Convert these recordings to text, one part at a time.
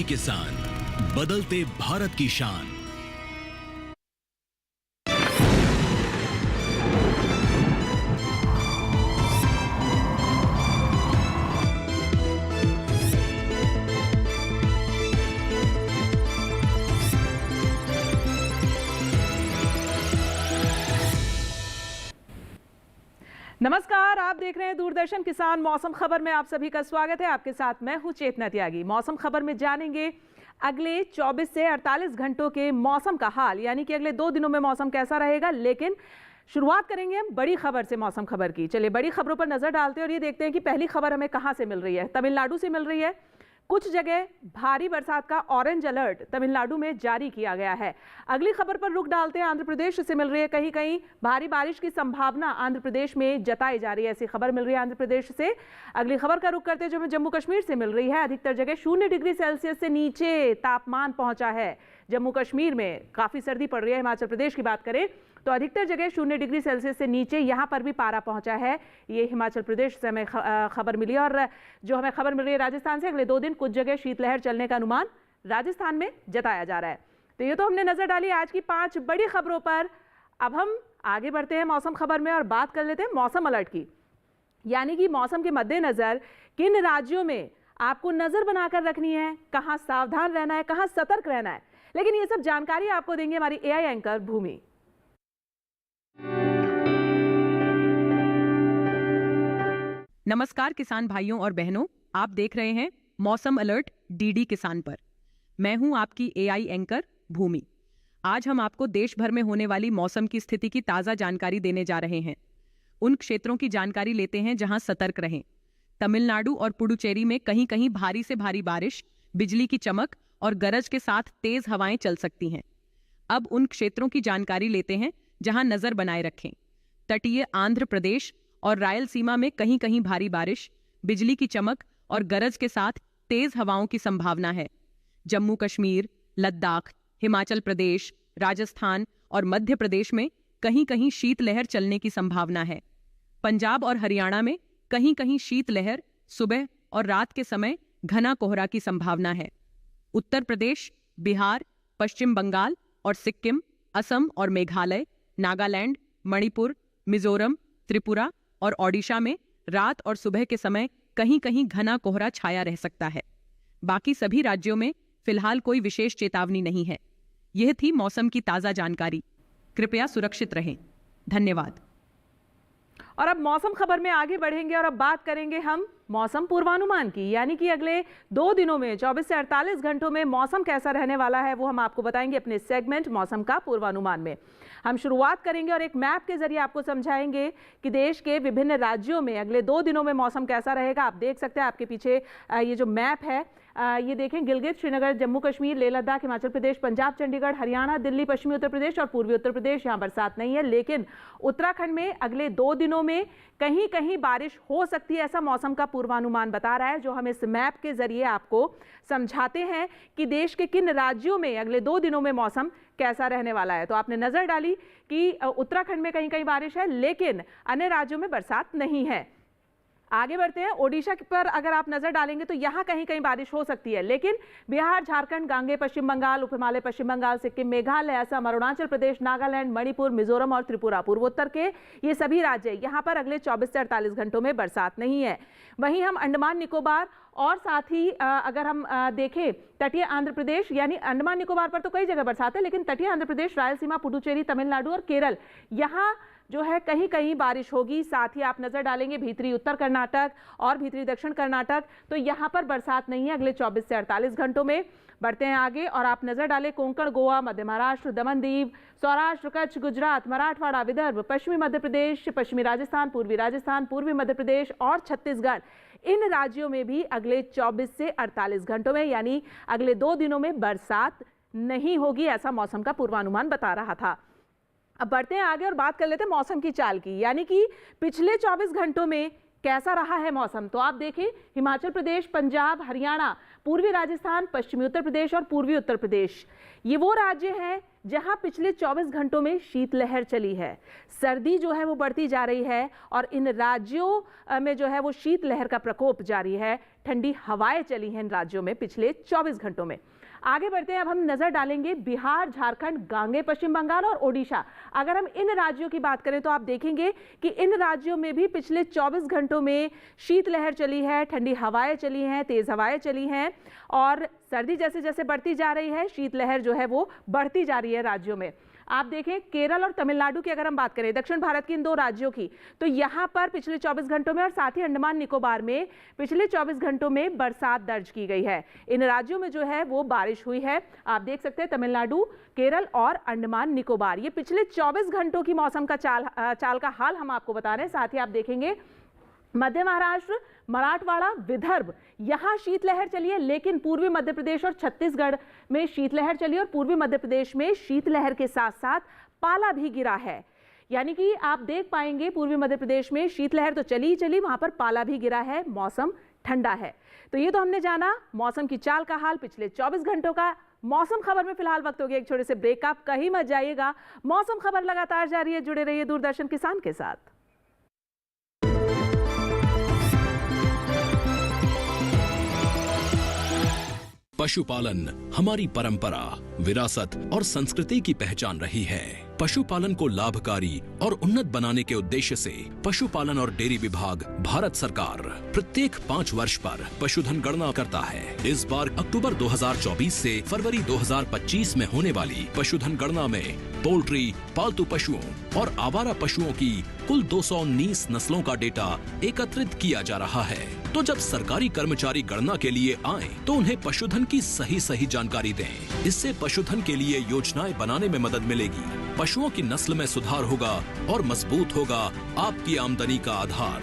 DD किसान, बदलते भारत की शान। नमस्कार, आप देख रहे हैं दूरदर्शन किसान। मौसम खबर में आप सभी का स्वागत है। आपके साथ मैं हूं चेतना त्यागी। मौसम खबर में जानेंगे अगले 24 से 48 घंटों के मौसम का हाल, यानी कि अगले 2 दिनों में मौसम कैसा रहेगा। लेकिन शुरुआत करेंगे हम बड़ी खबर से, मौसम खबर की। चलिए बड़ी खबरों पर नजर डालते हैं और ये देखते हैं कि पहली खबर हमें कहां से मिल रही है। तमिलनाडु से मिल रही है। कुछ जगह भारी बरसात का ऑरेंज अलर्ट तमिलनाडु में जारी किया गया है। अगली खबर पर रुख डालते हैं, आंध्र प्रदेश से मिल रही है। कहीं कहीं भारी बारिश की संभावना आंध्र प्रदेश में जताई जा रही है, ऐसी खबर मिल रही है आंध्र प्रदेश से। अगली खबर का रुख करते हैं जो हमें जम्मू कश्मीर से मिल रही है। अधिकतर जगह 0 डिग्री सेल्सियस से नीचे तापमान पहुंचा है। जम्मू कश्मीर में काफी सर्दी पड़ रही है। हिमाचल प्रदेश की बात करें तो अधिकतर जगह 0 डिग्री सेल्सियस से नीचे यहां पर भी पारा पहुंचा है। ये हिमाचल प्रदेश से हमें खबर मिली। और जो हमें खबर मिल रही है राजस्थान से, अगले 2 दिन कुछ जगह शीतलहर चलने का अनुमान राजस्थान में जताया जा रहा है। तो ये तो हमने नजर डाली आज की 5 बड़ी खबरों पर। अब हम आगे बढ़ते हैं मौसम खबर में और बात कर लेते हैं मौसम अलर्ट की, यानी कि मौसम के मद्देनजर किन राज्यों में आपको नजर बनाकर रखनी है, कहां सावधान रहना है, कहां सतर्क रहना है। लेकिन ये सब जानकारी आपको देंगे हमारी एआई एंकर भूमि। नमस्कार किसान भाइयों और बहनों, आप देख रहे हैं मौसम अलर्ट डीडी किसान पर। मैं हूं आपकी एआई एंकर भूमि। आज हम आपको देश भर में होने वाली मौसम की स्थिति की ताजा जानकारी देने जा रहे हैं। उन क्षेत्रों की जानकारी लेते हैं जहां सतर्क रहें। तमिलनाडु और पुडुचेरी में कहीं कहीं भारी से भारी बारिश, बिजली की चमक और गरज के साथ तेज हवाएं चल सकती हैं। अब उन क्षेत्रों की जानकारी लेते हैं जहां नजर बनाए रखें। तटीय आंध्र प्रदेश और रायलसीमा में कहीं कहीं भारी बारिश, बिजली की चमक और गरज के साथ तेज हवाओं की संभावना है। जम्मू कश्मीर, लद्दाख, हिमाचल प्रदेश, राजस्थान और मध्य प्रदेश में कहीं कहीं शीतलहर चलने की संभावना है। पंजाब और हरियाणा में कहीं कहीं शीतलहर, सुबह और रात के समय घना कोहरा की संभावना है। उत्तर प्रदेश, बिहार, पश्चिम बंगाल और सिक्किम, असम और मेघालय, नागालैंड, मणिपुर, मिजोरम, त्रिपुरा और ओडिशा में रात और सुबह के समय कहीं कहीं घना कोहरा छाया रह सकता है। बाकी सभी राज्यों में फिलहाल कोई विशेष चेतावनी नहीं है। यह थी मौसम की ताजा जानकारी। कृपया सुरक्षित रहें। धन्यवाद। और अब मौसम खबर में आगे बढ़ेंगे और अब बात करेंगे हम मौसम पूर्वानुमान की, यानी कि अगले 2 दिनों में 24 से 48 घंटों में मौसम कैसा रहने वाला है वो हम आपको बताएंगे अपने सेगमेंट मौसम का पूर्वानुमान में। हम शुरुआत करेंगे और एक मैप के जरिए आपको समझाएंगे कि देश के विभिन्न राज्यों में अगले 2 दिनों में मौसम कैसा रहेगा। आप देख सकते हैं आपके पीछे ये जो मैप है, ये देखें, गिलगित, श्रीनगर, जम्मू कश्मीर, लेह लद्दाख, हिमाचल प्रदेश, पंजाब, चंडीगढ़, हरियाणा, दिल्ली, पश्चिमी उत्तर प्रदेश और पूर्वी उत्तर प्रदेश, यहाँ बरसात नहीं है। लेकिन उत्तराखंड में अगले 2 दिनों में कहीं कहीं बारिश हो सकती है, ऐसा मौसम का पूर्वानुमान बता रहा है, जो हम इस मैप के जरिए आपको समझाते हैं कि देश के किन राज्यों में अगले 2 दिनों में मौसम कैसा रहने वाला है। तो आपने नजर डाली कि उत्तराखंड में कहीं कहीं बारिश है, लेकिन अन्य राज्यों में बरसात नहीं है। आगे बढ़ते हैं। ओडिशा पर अगर आप नजर डालेंगे तो यहां कहीं कहीं बारिश हो सकती है, लेकिन बिहार, झारखंड, गांगे, पश्चिम बंगाल, उप हिमालय, पश्चिम बंगाल, सिक्किम, मेघालय, असम, अरुणाचल प्रदेश, नागालैंड, मणिपुर, मिजोरम और त्रिपुरा, पूर्वोत्तर के ये सभी राज्य, यहां पर अगले 24 से 48 घंटों में बरसात नहीं है। वहीं हम अंडमान निकोबार और साथ ही अगर हम देखें तटीय आंध्र प्रदेश, यानी अंडमान निकोबार पर तो कई जगह बरसात है, लेकिन तटीय आंध्र प्रदेश, रायलसीमा, पुडुचेरी, तमिलनाडु और केरल, यहाँ जो है कहीं कहीं बारिश होगी। साथ ही आप नजर डालेंगे भीतरी उत्तर कर्नाटक और भीतरी दक्षिण कर्नाटक, तो यहाँ पर बरसात नहीं है अगले 24 से 48 घंटों में। बढ़ते हैं आगे और आप नजर डालें कोंकण, गोवा, मध्य महाराष्ट्र, दमन दीव, सौराष्ट्र, कच्छ, गुजरात, मराठवाड़ा, विदर्भ, पश्चिमी मध्य प्रदेश, पश्चिमी राजस्थान, पूर्वी मध्य प्रदेश और छत्तीसगढ़, इन राज्यों में भी अगले 24 से 48 घंटों में, यानी अगले 2 दिनों में बरसात नहीं होगी, ऐसा मौसम का पूर्वानुमान बता रहा था। अब बढ़ते हैं आगे और बात कर लेते हैं मौसम की चाल की, यानी कि पिछले 24 घंटों में कैसा रहा है मौसम, तो आप देखें हिमाचल प्रदेश, पंजाब, हरियाणा, पूर्वी राजस्थान, पश्चिमी उत्तर प्रदेश और पूर्वी उत्तर प्रदेश, ये वो राज्य हैं जहां पिछले 24 घंटों में शीतलहर चली है। सर्दी जो है वो बढ़ती जा रही है और इन राज्यों में जो है वो शीतलहर का प्रकोप जारी है। ठंडी हवाएं चली हैं इन राज्यों में पिछले 24 घंटों में। आगे बढ़ते हैं, अब हम नजर डालेंगे बिहार, झारखंड, गांगे पश्चिम बंगाल और ओडिशा। अगर हम इन राज्यों की बात करें तो आप देखेंगे कि इन राज्यों में भी पिछले 24 घंटों में शीतलहर चली है, ठंडी हवाएं चली हैं, तेज हवाएं चली हैं और सर्दी जैसे जैसे बढ़ती जा रही है, शीतलहर जो है वो बढ़ती जा रही है राज्यों में। आप देखें केरल और तमिलनाडु की अगर हम बात करें, दक्षिण भारत की इन दो राज्यों की, तो यहां पर पिछले 24 घंटों में और साथ ही अंडमान निकोबार में पिछले 24 घंटों में बरसात दर्ज की गई है। इन राज्यों में जो है वो बारिश हुई है। आप देख सकते हैं तमिलनाडु, केरल और अंडमान निकोबार, ये पिछले 24 घंटों की मौसम का चाल का हाल हम आपको बता रहे हैं। साथ ही आप देखेंगे मध्य महाराष्ट्र, मराठवाड़ा, विदर्भ, यहां शीतलहर चली है, लेकिन पूर्वी मध्य प्रदेश और छत्तीसगढ़ में शीतलहर चली और पूर्वी मध्य प्रदेश में शीतलहर के साथ साथ पाला भी गिरा है। यानी कि आप देख पाएंगे पूर्वी मध्य प्रदेश में शीतलहर तो चली ही चली, वहां पर पाला भी गिरा है, मौसम ठंडा है। तो ये तो हमने जाना मौसम की चाल का हाल पिछले 24 घंटों का। मौसम खबर में फिलहाल वक्त हो गया एक छोटे से ब्रेक का, आप कहीं मत जाइएगा। मौसम खबर लगातार जारी है, जुड़े रहिए दूरदर्शन किसान के साथ। पशुपालन हमारी परंपरा, विरासत और संस्कृति की पहचान रही है। पशुपालन को लाभकारी और उन्नत बनाने के उद्देश्य से पशुपालन और डेयरी विभाग, भारत सरकार प्रत्येक 5 वर्ष पर पशुधन गणना करता है। इस बार अक्टूबर 2024 से फरवरी 2025 में होने वाली पशुधन गणना में पोल्ट्री, पालतू पशुओं और आवारा पशुओं की कुल 219 नस्लों का डेटा एकत्रित किया जा रहा है। तो जब सरकारी कर्मचारी गणना के लिए आए तो उन्हें पशुधन की सही जानकारी दें। इससे पशुधन के लिए योजनाएं बनाने में मदद मिलेगी, पशुओं की नस्ल में सुधार होगा और मजबूत होगा आपकी आमदनी का आधार।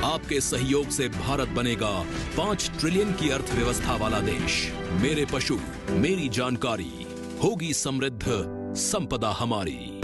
आपके सहयोग से भारत बनेगा 5 ट्रिलियन की अर्थव्यवस्था वाला देश। मेरे पशु, मेरी जानकारी, होगी समृद्ध संपदा हमारी।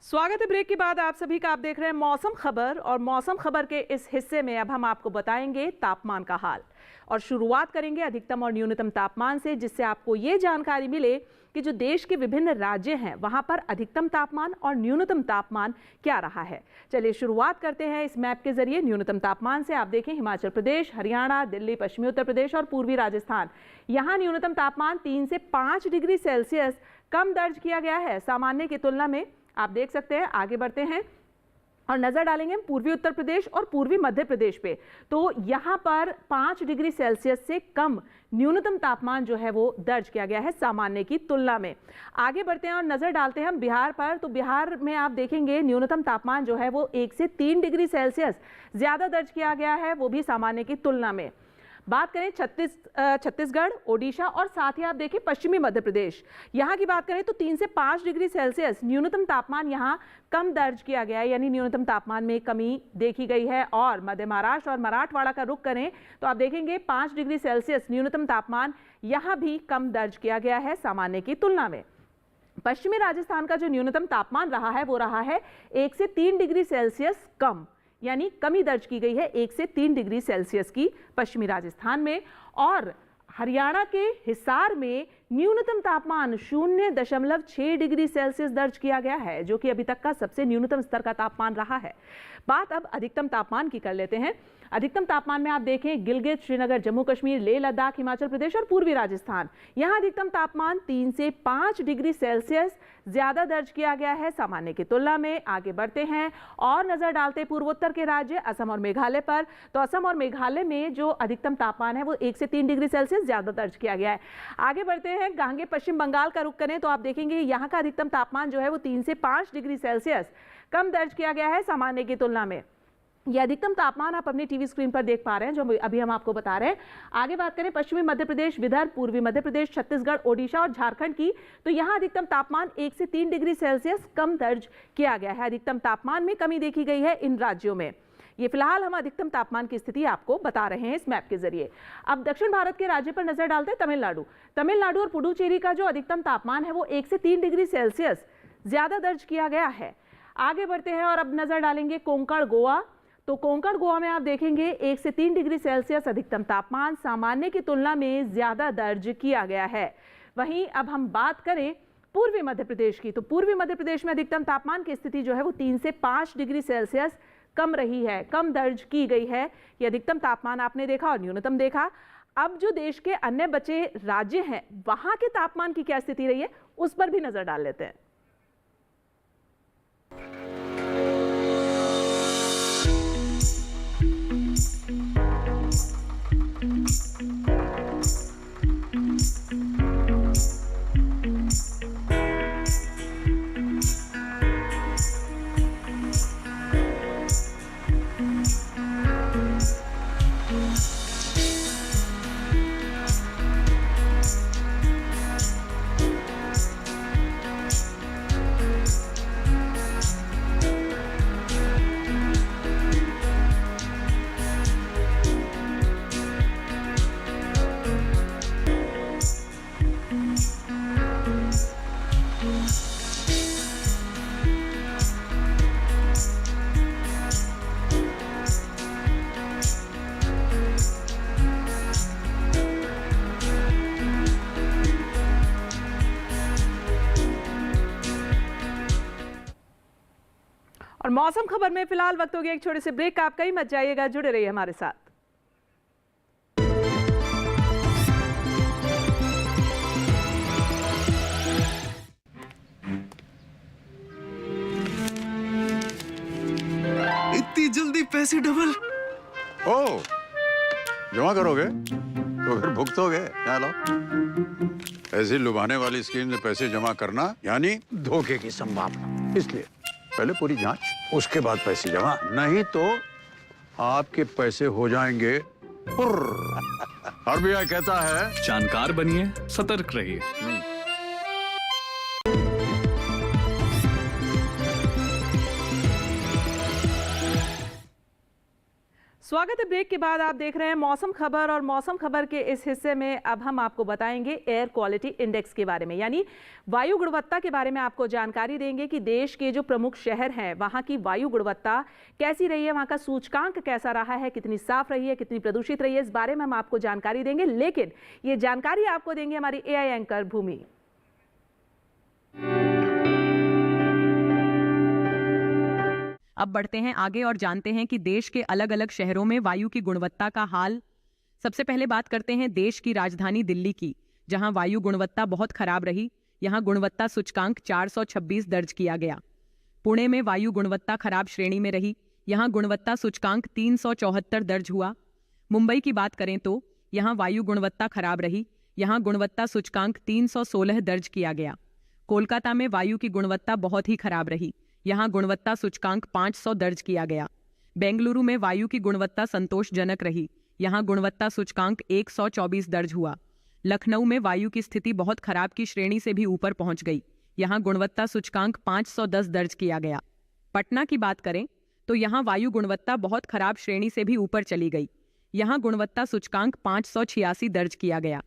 स्वागत है ब्रेक के बाद आप सभी का। आप देख रहे हैं मौसम खबर और मौसम खबर के इस हिस्से में अब हम आपको बताएंगे तापमान का हाल और शुरुआत करेंगे अधिकतम और न्यूनतम तापमान से, जिससे आपको ये जानकारी मिले कि जो देश के विभिन्न राज्य हैं वहां पर अधिकतम तापमान और न्यूनतम तापमान क्या रहा है। चलिए शुरुआत करते हैं इस मैप के जरिए न्यूनतम तापमान से। आप देखें हिमाचल प्रदेश, हरियाणा, दिल्ली, पश्चिमी उत्तर प्रदेश और पूर्वी राजस्थान, यहाँ न्यूनतम तापमान 3 से 5 डिग्री सेल्सियस कम दर्ज किया गया है सामान्य की तुलना में। आप देख सकते हैं। आगे बढ़ते हैं और नजर डालेंगे हम पूर्वी उत्तर प्रदेश और पूर्वी मध्य प्रदेश पे, तो यहां पर 5 डिग्री सेल्सियस से कम न्यूनतम तापमान जो है वो दर्ज किया गया है सामान्य की तुलना में। आगे बढ़ते हैं और नजर डालते हैं हम बिहार पर, तो बिहार में आप देखेंगे न्यूनतम तापमान जो है वो 1 से 3 डिग्री सेल्सियस ज्यादा दर्ज किया गया है, वो भी सामान्य की तुलना में। बात करें छत्तीसगढ़, ओडिशा और साथ ही आप देखिए पश्चिमी मध्य प्रदेश, यहाँ की बात करें तो 3 से 5 डिग्री सेल्सियस न्यूनतम तापमान यहाँ कम दर्ज किया गया है, यानी न्यूनतम तापमान में कमी देखी गई है। और मध्य महाराष्ट्र और मराठवाड़ा का रुख करें तो आप देखेंगे 5 डिग्री सेल्सियस न्यूनतम तापमान यहाँ भी कम दर्ज किया गया है सामान्य की तुलना में। पश्चिमी राजस्थान का जो न्यूनतम तापमान रहा है वो रहा है 1 से 3 डिग्री सेल्सियस कम, यानी कमी दर्ज की गई है 1 से 3 डिग्री सेल्सियस की पश्चिमी राजस्थान में। और हरियाणा के हिसार में न्यूनतम तापमान 0.6 डिग्री सेल्सियस दर्ज किया गया है, जो कि अभी तक का सबसे न्यूनतम स्तर का तापमान रहा है। बात अब अधिकतम तापमान की कर लेते हैं। अधिकतम तापमान में आप देखें गिलगित, श्रीनगर, जम्मू कश्मीर, लेह लद्दाख, हिमाचल प्रदेश और पूर्वी राजस्थान, यहाँ अधिकतम तापमान 3 से 5 डिग्री सेल्सियस ज्यादा दर्ज किया गया है सामान्य की तुलना में। आगे बढ़ते हैं और नजर डालते पूर्वोत्तर के राज्य असम और मेघालय पर, तो असम और मेघालय में जो अधिकतम तापमान है वो 1 से 3 डिग्री सेल्सियस ज्यादा दर्ज किया गया है। आगे बढ़ते हैं गांगे पश्चिम बंगाल का रुख करें तो आप देखेंगे यहाँ का अधिकतम तापमान जो है वो 3 से 5 डिग्री सेल्सियस कम दर्ज किया गया है सामान्य की तुलना में। यह अधिकतम तापमान आप अपनी टीवी स्क्रीन पर देख पा रहे हैं जो अभी हम आपको बता रहे हैं। आगे बात करें पश्चिमी मध्य प्रदेश, विदर्भ, पूर्वी मध्य प्रदेश, छत्तीसगढ़, ओडिशा और झारखंड की, तो यहाँ अधिकतम तापमान 1 से 3 डिग्री सेल्सियस कम दर्ज किया गया है। अधिकतम तापमान में कमी देखी गई है इन राज्यों में। ये फिलहाल हम अधिकतम तापमान की स्थिति आपको बता रहे हैं इस मैप के जरिए। अब दक्षिण भारत के राज्य पर नजर डालते हैं तमिलनाडु। तमिलनाडु और पुडुचेरी का जो अधिकतम तापमान है वो 1 से 3 डिग्री सेल्सियस ज्यादा दर्ज किया गया है। आगे बढ़ते हैं और अब नजर डालेंगे कोंकण गोवा। तो कोंकण गोवा में आप देखेंगे 1 से 3 डिग्री सेल्सियस अधिकतम तापमान सामान्य की तुलना में ज्यादा दर्ज किया गया है। वहीं अब हम बात करें पूर्वी मध्य प्रदेश की, तो पूर्वी मध्य प्रदेश में अधिकतम तापमान की स्थिति जो है वो 3 से 5 डिग्री सेल्सियस कम रही है, कम दर्ज की गई है। ये अधिकतम तापमान आपने देखा और न्यूनतम देखा। अब जो देश के अन्य बचे राज्य हैं वहां के तापमान की क्या स्थिति रही है उस पर भी नजर डाल लेते हैं। और मौसम खबर में फिलहाल वक्त हो गया एक छोटे से ब्रेक का। आप कहीं मत जाइएगा, जुड़े रहिए हमारे साथ। इतनी जल्दी पैसे डबल? ओ, जमा करोगे तो फिर भुगतोगे। क्या लो, ऐसी लुभाने वाली स्कीम में पैसे जमा करना यानी धोखे की संभावना, इसलिए पहले पूरी जांच, उसके बाद पैसे जमा, नहीं तो आपके पैसे हो जाएंगे आरबीआई कहता है जानकार बनिए, सतर्क रहिए। स्वागत है। ब्रेक के बाद आप देख रहे हैं मौसम खबर और मौसम खबर के इस हिस्से में अब हम आपको बताएंगे एयर क्वालिटी इंडेक्स के बारे में, यानी वायु गुणवत्ता के बारे में आपको जानकारी देंगे कि देश के जो प्रमुख शहर हैं वहां की वायु गुणवत्ता कैसी रही है, वहां का सूचकांक कैसा रहा है, कितनी साफ रही है, कितनी प्रदूषित रही है, इस बारे में हम आपको जानकारी देंगे। लेकिन ये जानकारी आपको देंगे हमारी एआई एंकर भूमि। अब बढ़ते हैं आगे और जानते हैं कि देश के अलग अलग शहरों में वायु की गुणवत्ता का हाल। सबसे पहले बात करते हैं देश की राजधानी दिल्ली की, जहां वायु गुणवत्ता बहुत खराब रही। यहां गुणवत्ता सूचकांक 426 दर्ज किया गया। पुणे में वायु गुणवत्ता खराब श्रेणी में रही। यहां गुणवत्ता सूचकांक 374 दर्ज हुआ। मुंबई की बात करें तो यहां वायु गुणवत्ता खराब रही। यहां गुणवत्ता सूचकांक 316 दर्ज किया गया। कोलकाता में वायु की गुणवत्ता बहुत ही खराब रही। यहां गुणवत्ता सूचकांक 500 दर्ज किया गया। बेंगलुरु में वायु की गुणवत्ता संतोषजनक रही। यहां गुणवत्ता सूचकांक 124 दर्ज हुआ। लखनऊ में वायु की स्थिति बहुत खराब की श्रेणी से भी ऊपर पहुंच गई। यहां गुणवत्ता सूचकांक 510 दर्ज किया गया। पटना की बात करें तो यहां वायु गुणवत्ता बहुत खराब श्रेणी से भी ऊपर चली गई। यहां गुणवत्ता सूचकांक 586 दर्ज किया गया।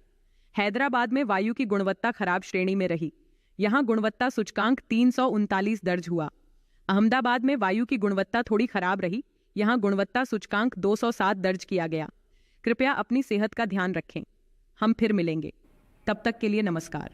हैदराबाद में वायु की गुणवत्ता खराब श्रेणी में रही। यहां गुणवत्ता सूचकांक 339 दर्ज हुआ। अहमदाबाद में वायु की गुणवत्ता थोड़ी खराब रही। यहां गुणवत्ता सूचकांक 207 दर्ज किया गया। कृपया अपनी सेहत का ध्यान रखें। हम फिर मिलेंगे, तब तक के लिए नमस्कार।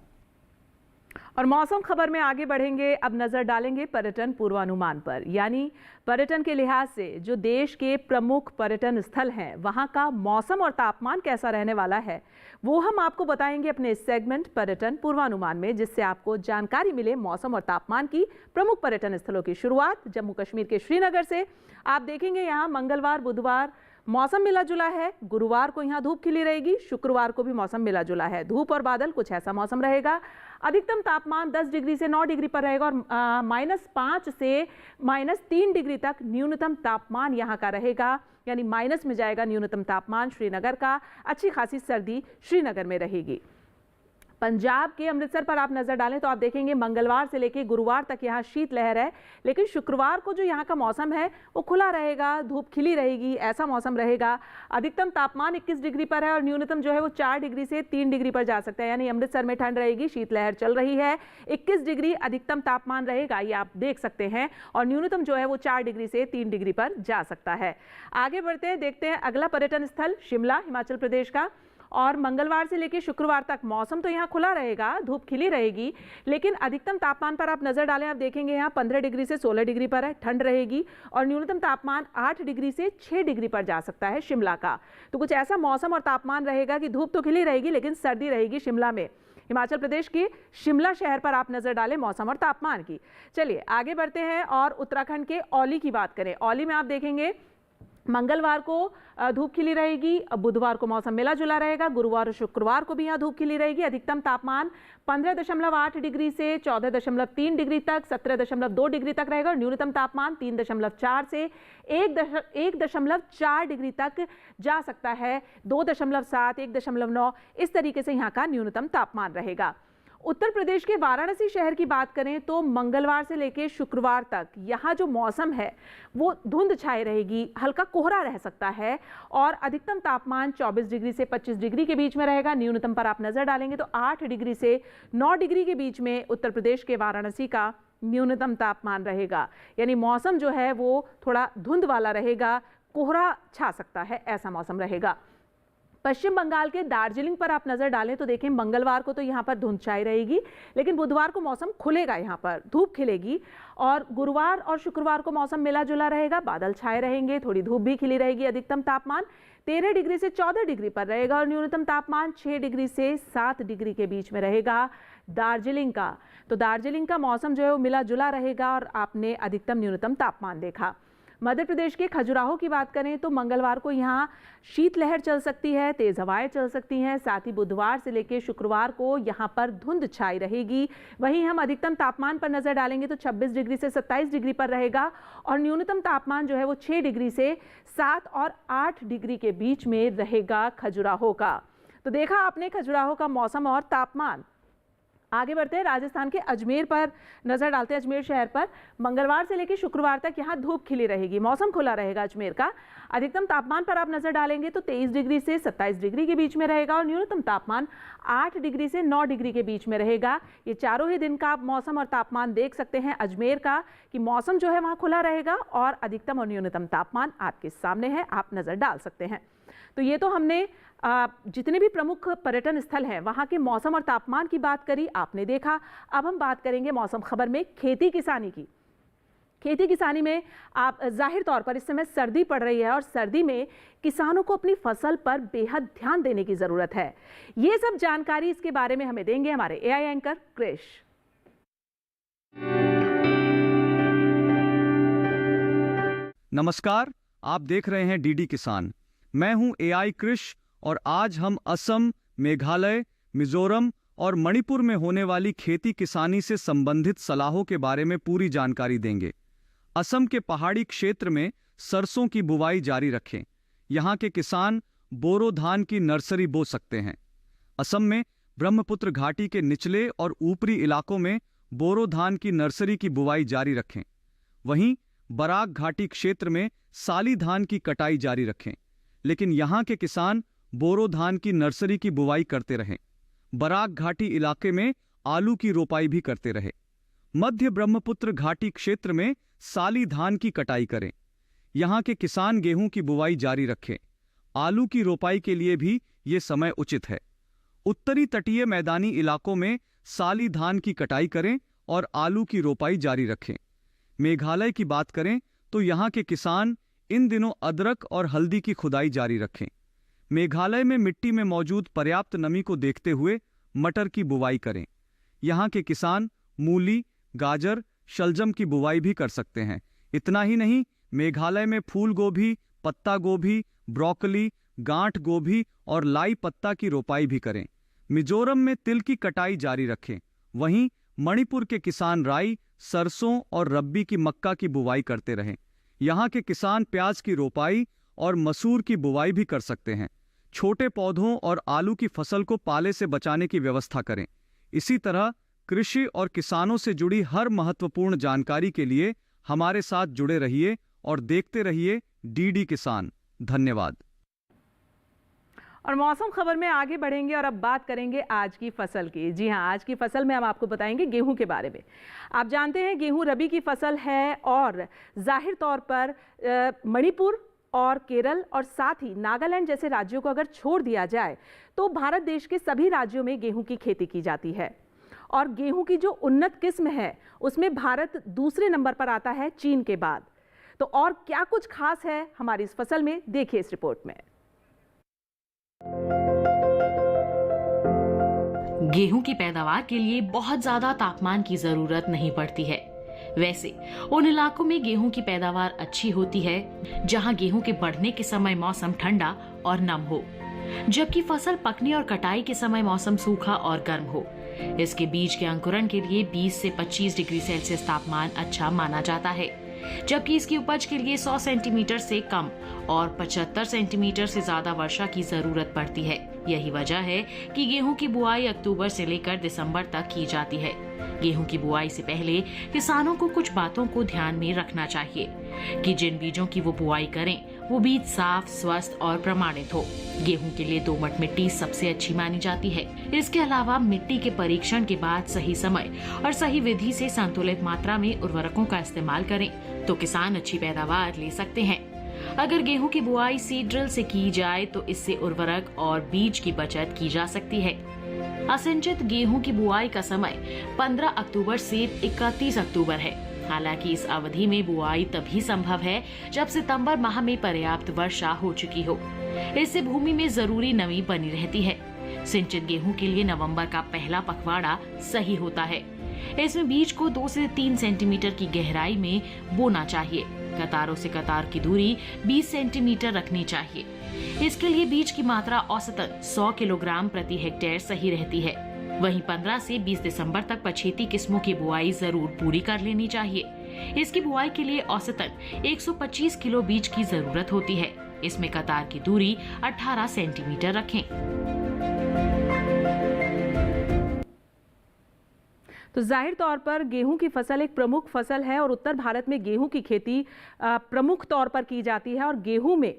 और मौसम खबर में आगे बढ़ेंगे। अब नजर डालेंगे पर्यटन पूर्वानुमान पर, यानी पर्यटन के लिहाज से जो देश के प्रमुख पर्यटन स्थल हैं वहां का मौसम और तापमान कैसा रहने वाला है वो हम आपको बताएंगे अपने सेगमेंट पर्यटन पूर्वानुमान में, जिससे आपको जानकारी मिले मौसम और तापमान की। प्रमुख पर्यटन स्थलों की शुरुआत जम्मू कश्मीर के श्रीनगर से। आप देखेंगे यहाँ मंगलवार बुधवार मौसम मिला जुला है। गुरुवार को यहाँ धूप खिली रहेगी। शुक्रवार को भी मौसम मिला जुला है, धूप और बादल कुछ ऐसा मौसम रहेगा। अधिकतम तापमान 10 डिग्री से 9 डिग्री पर रहेगा और -5 से -3 डिग्री तक न्यूनतम तापमान यहाँ का रहेगा, यानी माइनस में जाएगा न्यूनतम तापमान श्रीनगर का। अच्छी खासी सर्दी श्रीनगर में रहेगी। पंजाब के अमृतसर पर आप नजर डालें तो आप देखेंगे मंगलवार से लेकर गुरुवार तक यहाँ शीतलहर है, लेकिन शुक्रवार को जो यहाँ का मौसम है वो खुला रहेगा, धूप खिली रहेगी, ऐसा मौसम रहेगा। अधिकतम तापमान 21 डिग्री पर है और न्यूनतम जो है वो 4 डिग्री से 3 डिग्री पर जा सकता है, यानी अमृतसर में ठंड रहेगी, शीतलहर चल रही है। 21 डिग्री अधिकतम तापमान रहेगा, ये आप देख सकते हैं, और न्यूनतम जो है वो 4 डिग्री से 3 डिग्री पर जा सकता है। आगे बढ़ते हैं, देखते हैं अगला पर्यटन स्थल शिमला, हिमाचल प्रदेश का। और मंगलवार से लेकर शुक्रवार तक मौसम तो यहाँ खुला रहेगा, धूप खिली रहेगी, लेकिन अधिकतम तापमान पर आप नजर डालें, आप देखेंगे यहाँ 15 डिग्री से 16 डिग्री पर है, ठंड रहेगी, और न्यूनतम तापमान 8 डिग्री से 6 डिग्री पर जा सकता है शिमला का। तो कुछ ऐसा मौसम और तापमान रहेगा कि धूप तो खिली रहेगी लेकिन सर्दी रहेगी शिमला में। हिमाचल प्रदेश के शिमला शहर पर आप नजर डालें मौसम और तापमान की। चलिए आगे बढ़ते हैं और उत्तराखंड के औली की बात करें। औली में आप देखेंगे मंगलवार को धूप खिली रहेगी, बुधवार को मौसम मिला जुला रहेगा, गुरुवार और शुक्रवार को भी यहाँ धूप खिली रहेगी। अधिकतम तापमान 15.8 डिग्री से 14.3 डिग्री तक, 17.2 डिग्री तक रहेगा, और न्यूनतम तापमान 3.4 से 1.4 डिग्री तक जा सकता है। 2.7, 1.9 इस तरीके से यहाँ का न्यूनतम तापमान रहेगा। उत्तर प्रदेश के वाराणसी शहर की बात करें तो मंगलवार से लेकर शुक्रवार तक यहाँ जो मौसम है वो धुंध छाई रहेगी, हल्का कोहरा रह सकता है, और अधिकतम तापमान 24 डिग्री से 25 डिग्री के बीच में रहेगा। न्यूनतम पर आप नजर डालेंगे तो 8 डिग्री से 9 डिग्री के बीच में उत्तर प्रदेश के वाराणसी का न्यूनतम तापमान रहेगा, यानी मौसम जो है वो थोड़ा धुंध वाला रहेगा, कोहरा छा सकता है, ऐसा मौसम रहेगा। पश्चिम बंगाल के दार्जिलिंग पर आप नजर डालें तो देखें मंगलवार को तो यहाँ पर धुंध छाई रहेगी, लेकिन बुधवार को मौसम खुलेगा, यहाँ पर धूप खिलेगी, और गुरुवार और शुक्रवार को मौसम मिला जुला रहेगा, बादल छाए रहेंगे, थोड़ी धूप भी खिली रहेगी। अधिकतम तापमान 13 डिग्री से 14 डिग्री पर रहेगा और न्यूनतम तापमान 6 डिग्री से 7 डिग्री के बीच में रहेगा दार्जिलिंग का। तो दार्जिलिंग का मौसम जो है वो मिला जुला रहेगा, और आपने अधिकतम न्यूनतम तापमान देखा। मध्य प्रदेश के खजुराहो की बात करें तो मंगलवार को यहाँ शीतलहर चल सकती है, तेज हवाएं चल सकती हैं, साथ ही बुधवार से लेकर शुक्रवार को यहाँ पर धुंध छाई रहेगी। वहीं हम अधिकतम तापमान पर नजर डालेंगे तो 26 डिग्री से 27 डिग्री पर रहेगा, और न्यूनतम तापमान जो है वो 6 डिग्री से 7 और 8 डिग्री के बीच में रहेगा खजुराहो का। तो देखा आपने खजुराहो का मौसम और तापमान। आगे बढ़ते हैं, राजस्थान के अजमेर पर नजर डालते हैं। अजमेर शहर पर मंगलवार से लेकर शुक्रवार तक यहाँ धूप खिली रहेगी, मौसम खुला रहेगा अजमेर का। अधिकतम तापमान पर आप नजर डालेंगे तो 23 डिग्री से 27 डिग्री के बीच में रहेगा, और न्यूनतम तापमान 8 डिग्री से 9 डिग्री के बीच में रहेगा। ये चारों ही दिन का आप मौसम और तापमान देख सकते हैं अजमेर का, कि मौसम जो है वहाँ खुला रहेगा और अधिकतम और न्यूनतम तापमान आपके सामने है, आप नजर डाल सकते हैं। तो ये तो हमने जितने भी प्रमुख पर्यटन स्थल हैं वहाँ के मौसम और तापमान की बात करी, आपने देखा। अब हम बात करेंगे मौसम खबर में खेती किसानी की। खेती किसानी में आप जाहिर तौर पर इस समय सर्दी पड़ रही है, और सर्दी में किसानों को अपनी फसल पर बेहद ध्यान देने की जरूरत है। ये सब जानकारी इसके बारे में हमें देंगे हमारे एआई एंकर क्रिश। नमस्कार, आप देख रहे हैं डीडी किसान। मैं हूं एआई क्रिश, और आज हम असम, मेघालय, मिजोरम और मणिपुर में होने वाली खेती किसानी से संबंधित सलाहों के बारे में पूरी जानकारी देंगे। असम के पहाड़ी क्षेत्र में सरसों की बुवाई जारी रखें। यहाँ के किसान बोरो धान की नर्सरी बो सकते हैं। असम में ब्रह्मपुत्र घाटी के निचले और ऊपरी इलाकों में बोरो धान की नर्सरी की बुवाई जारी रखें। वहीं बराक घाटी क्षेत्र में साली धान की कटाई जारी रखें, लेकिन यहाँ के किसान बोरो धान की नर्सरी की बुवाई करते रहें। बराक घाटी इलाके में आलू की रोपाई भी करते रहे। मध्य ब्रह्मपुत्र घाटी क्षेत्र में साली धान की कटाई करें। यहाँ के किसान गेहूं की बुवाई जारी रखें। आलू की रोपाई के लिए भी ये समय उचित है। उत्तरी तटीय मैदानी इलाकों में साली धान की कटाई करें और आलू की रोपाई जारी रखें। मेघालय की बात करें तो यहाँ के किसान इन दिनों अदरक और हल्दी की खुदाई जारी रखें। मेघालय में मिट्टी में मौजूद पर्याप्त नमी को देखते हुए मटर की बुवाई करें। यहाँ के किसान मूली, गाजर, शलजम की बुवाई भी कर सकते हैं। इतना ही नहीं, मेघालय में फूल गोभी, पत्ता गोभी, ब्रोकली, गांठ गोभी और लाई पत्ता की रोपाई भी करें। मिजोरम में तिल की कटाई जारी रखें। वहीं मणिपुर के किसान राई, सरसों और रब्बी की मक्का की बुवाई करते रहें। यहाँ के किसान प्याज की रोपाई और मसूर की बुवाई भी कर सकते हैं। छोटे पौधों और आलू की फसल को पाले से बचाने की व्यवस्था करें। इसी तरह कृषि और किसानों से जुड़ी हर महत्वपूर्ण जानकारी के लिए हमारे साथ जुड़े रहिए और देखते रहिए डीडी किसान। धन्यवाद। और मौसम खबर में आगे बढ़ेंगे और अब बात करेंगे आज की फसल की। जी हां, आज की फसल में हम आपको बताएंगे गेहूं के बारे में। आप जानते हैं गेहूं रबी की फसल है और जाहिर तौर पर मणिपुर और केरल और साथ ही नागालैंड जैसे राज्यों को अगर छोड़ दिया जाए तो भारत देश के सभी राज्यों में गेहूं की खेती की जाती है। और गेहूं की जो उन्नत किस्म है उसमें भारत दूसरे नंबर पर आता है चीन के बाद। तो और क्या कुछ खास है हमारी इस फसल में, देखिए इस रिपोर्ट में। गेहूं की पैदावार के लिए बहुत ज्यादा तापमान की जरूरत नहीं पड़ती है। वैसे उन इलाकों में गेहूं की पैदावार अच्छी होती है जहां गेहूं के बढ़ने के समय मौसम ठंडा और नम हो, जबकि फसल पकने और कटाई के समय मौसम सूखा और गर्म हो। इसके बीज के अंकुरण के लिए 20 से 25 डिग्री सेल्सियस तापमान अच्छा माना जाता है, जबकि इसकी उपज के लिए 100 सेंटीमीटर से कम और 75 सेंटीमीटर से ज्यादा वर्षा की जरूरत पड़ती है। यही वजह है कि गेहूं की बुआई अक्टूबर से लेकर दिसंबर तक की जाती है। गेहूं की बुआई से पहले किसानों को कुछ बातों को ध्यान में रखना चाहिए कि जिन बीजों की वो बुआई करें वो बीज साफ, स्वस्थ और प्रमाणित हो। गेहूं के लिए दोमट मिट्टी सबसे अच्छी मानी जाती है। इसके अलावा मिट्टी के परीक्षण के बाद सही समय और सही विधि से संतुलित मात्रा में उर्वरकों का इस्तेमाल करें तो किसान अच्छी पैदावार ले सकते हैं। अगर गेहूं की बुआई सीड ड्रिल से की जाए तो इससे उर्वरक और बीज की बचत की जा सकती है। असिंचित गेहूं की बुआई का समय 15 अक्टूबर से 31 अक्टूबर है। हालांकि इस अवधि में बुआई तभी संभव है जब सितंबर माह में पर्याप्त वर्षा हो चुकी हो। इससे भूमि में जरूरी नमी बनी रहती है। सिंचित गेहूं के लिए नवंबर का पहला पखवाड़ा सही होता है। इसमें बीज को 2 से 3 सेंटीमीटर की गहराई में बोना चाहिए। कतारों से कतार की दूरी 20 सेंटीमीटर रखनी चाहिए। इसके लिए बीज की मात्रा औसतन 100 किलोग्राम प्रति हेक्टेयर सही रहती है। वहीं 15 से 20 दिसंबर तक पछेती किस्मों की बुआई जरूर पूरी कर लेनी चाहिए। इसकी बुआई के लिए औसतन 125 किलो बीज की जरूरत होती है। इसमें कतार की दूरी 18 सेंटीमीटर रखें। तो जाहिर तौर पर गेहूं की फसल एक प्रमुख फसल है और उत्तर भारत में गेहूं की खेती प्रमुख तौर पर की जाती है और गेहूं में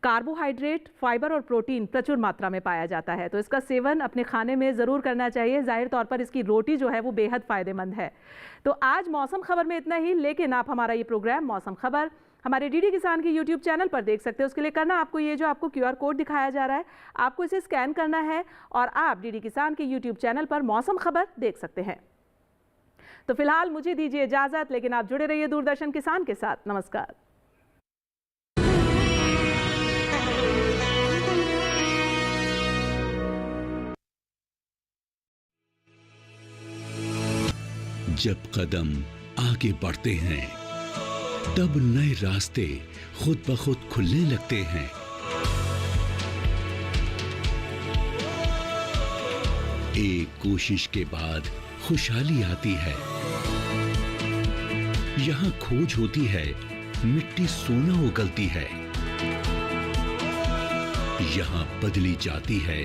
कार्बोहाइड्रेट, फाइबर और प्रोटीन प्रचुर मात्रा में पाया जाता है। तो इसका सेवन अपने खाने में ज़रूर करना चाहिए। जाहिर तौर पर इसकी रोटी जो है वो बेहद फ़ायदेमंद है। तो आज मौसम खबर में इतना ही, लेकिन आप हमारा ये प्रोग्राम मौसम खबर हमारे डीडी किसान के यूट्यूब चैनल पर देख सकते हैं। उसके लिए करना आपको ये जो आपको QR कोड दिखाया जा रहा है, आपको इसे स्कैन करना है और आप डीडी किसान के यूट्यूब चैनल पर मौसम खबर देख सकते हैं। तो फिलहाल मुझे दीजिए इजाजत, लेकिन आप जुड़े रहिए दूरदर्शन किसान के साथ। नमस्कार। जब कदम आगे बढ़ते हैं तब नए रास्ते खुद ब खुद खुलने लगते हैं। एक कोशिश के बाद खुशहाली आती है। यहाँ खोज होती है, मिट्टी सोना उगलती है। यहाँ बदली जाती है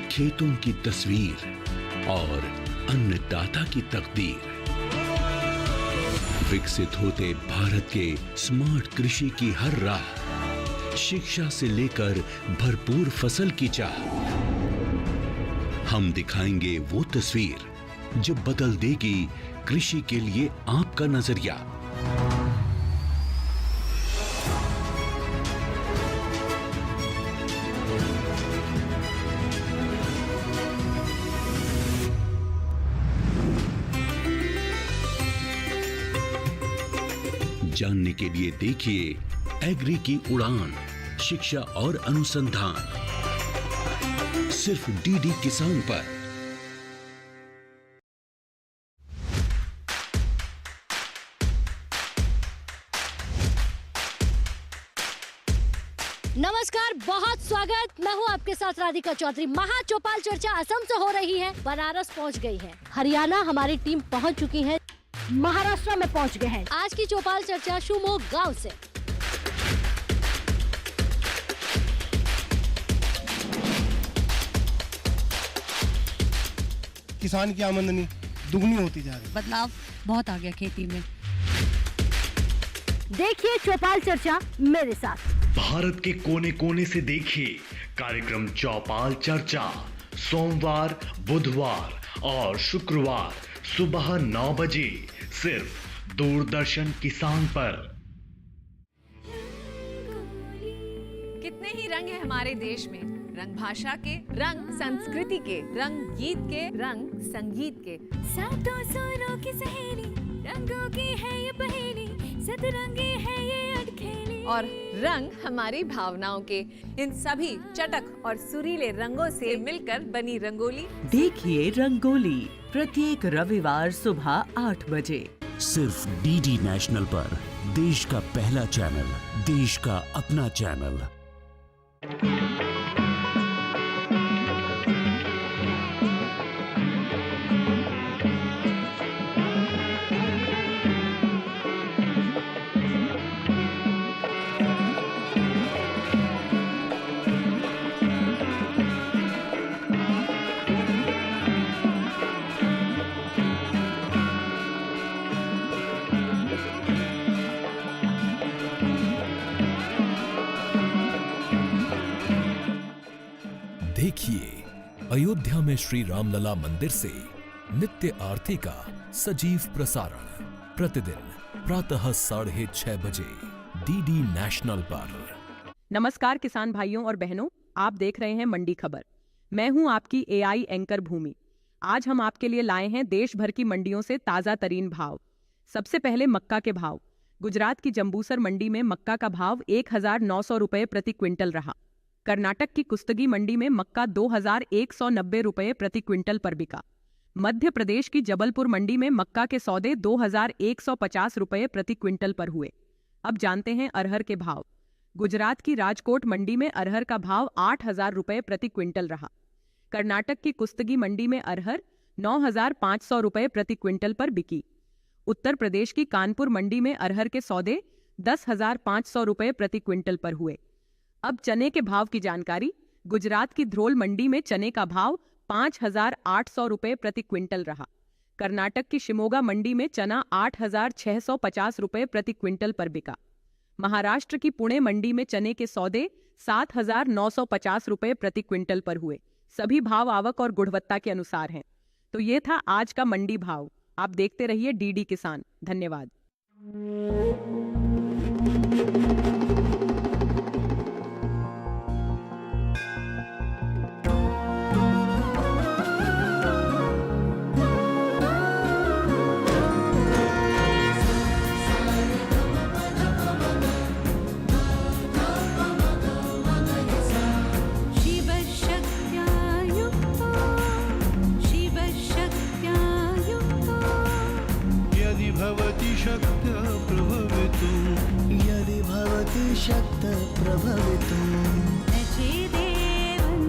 खेतों की तस्वीर और अन्नदाता की तकदीर। विकसित होते भारत के स्मार्ट कृषि की हर राह, शिक्षा से लेकर भरपूर फसल की चाह। हम दिखाएंगे वो तस्वीर जो बदल देगी कृषि के लिए आपका नजरिया। जानने के लिए देखिए एग्री की उड़ान, शिक्षा और अनुसंधान, सिर्फ डीडी किसान पर। नमस्कार, बहुत स्वागत। मैं हूँ आपके साथ राधिका चौधरी। महाचौपाल चर्चा असम से हो रही है, बनारस पहुँच गई है, हरियाणा हमारी टीम पहुँच चुकी है, महाराष्ट्र में पहुँच गए हैं। आज की चौपाल चर्चा शिवमोग गांव से। किसान की आमदनी दुगनी होती जा रही है। बदलाव बहुत आ गया खेती में। देखिए चौपाल चर्चा मेरे साथ। भारत के कोने कोने से देखिए कार्यक्रम चौपाल चर्चा सोमवार, बुधवार और शुक्रवार सुबह 9 बजे सिर्फ दूरदर्शन किसान पर। कितने ही रंग हैं हमारे देश में, रंग भाषा के, रंग संस्कृति के, रंग गीत के, रंग संगीत के। सातों सुरों की सहेली, रंगों की है ये पहेली, सतरंगी है ये अटखेली। और रंग हमारी भावनाओं के, इन सभी चटक और सुरीले रंगों से मिलकर बनी रंगोली। देखिए रंगोली प्रत्येक रविवार सुबह 8 बजे सिर्फ डीडी नेशनल पर। देश का पहला चैनल, देश का अपना चैनल। देखिए अयोध्या में श्री रामलला मंदिर से नित्य आरती का सजीव प्रसारण प्रतिदिन प्रातः 6:30 बजे डीडी नेशनल पर। नमस्कार किसान भाइयों और बहनों, आप देख रहे हैं मंडी खबर। मैं हूं आपकी एआई एंकर भूमि। आज हम आपके लिए लाए हैं देश भर की मंडियों से ताजा तरीन भाव। सबसे पहले मक्का के भाव। गुजरात की जंबूसर मंडी में मक्का का भाव 1900 रुपए प्रति क्विंटल रहा। कर्नाटक की कुस्तगी मंडी में मक्का 2190 रुपए प्रति क्विंटल पर बिका। मध्य प्रदेश की जबलपुर मंडी में मक्का के सौदे 2150 रुपए प्रति क्विंटल पर हुए। अब जानते हैं अरहर के भाव। गुजरात की राजकोट मंडी में अरहर का भाव 8000 रुपए प्रति क्विंटल रहा। कर्नाटक की कुस्तगी मंडी में अरहर 9500 रुपए प्रति क्विंटल पर बिकी। उत्तर प्रदेश की कानपुर मंडी में अरहर के सौदे 10,500 रुपए प्रति क्विंटल पर हुए। अब चने के भाव की जानकारी। गुजरात की ध्रोल मंडी में चने का भाव 5,800 रुपए प्रति क्विंटल रहा। कर्नाटक की शिमोगा मंडी में चना 8,650 रुपए प्रति क्विंटल पर बिका। महाराष्ट्र की पुणे मंडी में चने के सौदे 7,950 रुपए प्रति क्विंटल पर हुए। सभी भाव आवक और गुणवत्ता के अनुसार हैं। तो ये था आज का मंडी भाव। आप देखते रहिए डीडी किसान। धन्यवाद। शक्त प्रभवितुं न चेदेवं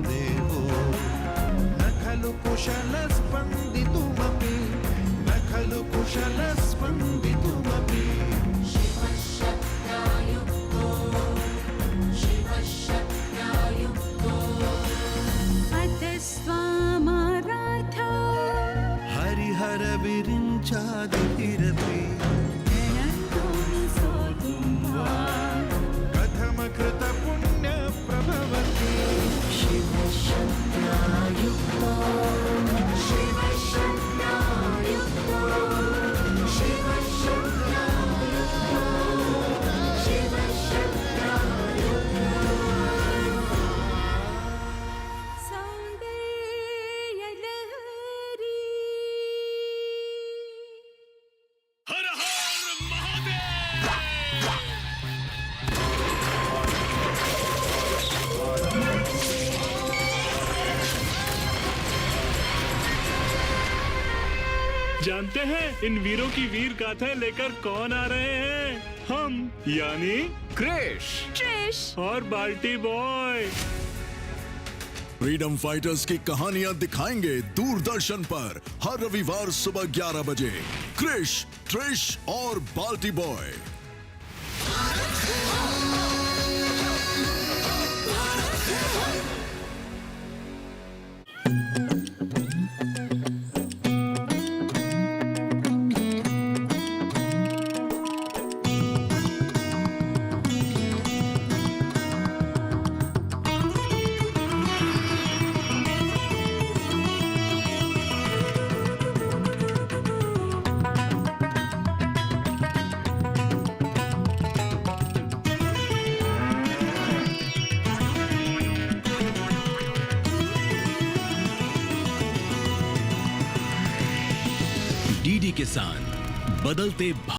देवो न खलु कुशलस्पन्दितुमपि न खलु कुशलस्पन्दितुमपि अतस्त्वामाराधो हरिहर विरिञ्चादिरपि जानते हैं इन वीरों की वीर गाथाएं लेकर कौन आ रहे हैं? हम यानी क्रिश और बाल्टी बॉय। फ्रीडम फाइटर्स की कहानियां दिखाएंगे दूरदर्शन पर हर रविवार सुबह 11 बजे। क्रिश, ट्रिश और बाल्टी बॉय। डीडी किसान, बदलते